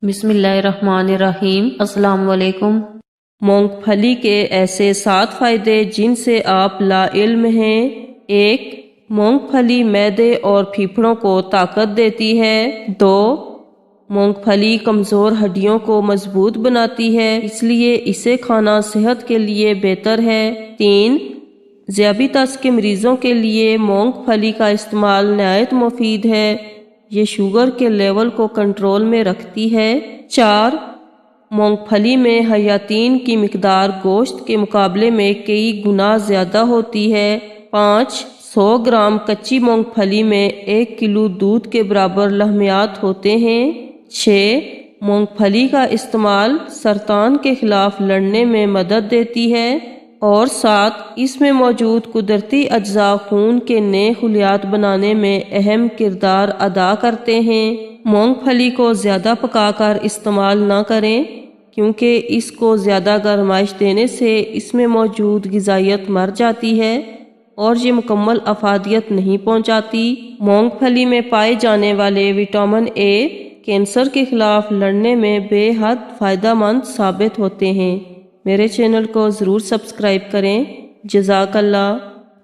بسم اللہ الرحمن الرحیم۔ السلام علیکم۔ مونگ پھلی کے ایسے 7 فائدے جن سے آپ لا علم ہیں۔ 1. مونگ پھلی معدے اور پھیپھڑوں کو طاقت دیتی ہے۔ 2. مونگ پھلی کمزور ہڈیوں کو مضبوط بناتی ہے، اس لیے اسے کھانا صحت کے لیے بہتر ہے۔ 3. ذیابیطس کے مریضوں کے لیے مونگ پھلی کا استعمال نہایت مفید ہے، یہ شوگر کے لیول کو کنٹرول میں رکھتی ہے۔ 4. مونگ پھلی میں حیاتین کی مقدار گوشت کے مقابلے میں کئی گنا زیادہ ہوتی ہے۔ 5. 100 گرام کچی مونگ پھلی میں 1 کلو دودھ کے برابر لحمیات ہوتے ہیں۔ 6. مونگ پھلی کا استعمال سرطان کے خلاف لڑنے میں مدد دیتی ہے۔ اور 7. اس میں موجود قدرتی اجزاء خون کے نئے خلیات بنانے میں اہم کردار ادا کرتے ہیں۔ مونگ پھلی کو زیادہ پکا کر استعمال نہ کریں، کیونکہ اس کو زیادہ گرمائش دینے سے اس میں موجود غذائیت مر جاتی ہے اور یہ مکمل افادیت نہیں پہنچاتی۔ مونگ پھلی میں پائے جانے والے وٹامن اے کینسر کے خلاف لڑنے میں بے حد فائدہ مند ثابت ہوتے ہیں۔ میرے چینل کو ضرور سبسکرائب کریں۔ جزاک اللہ۔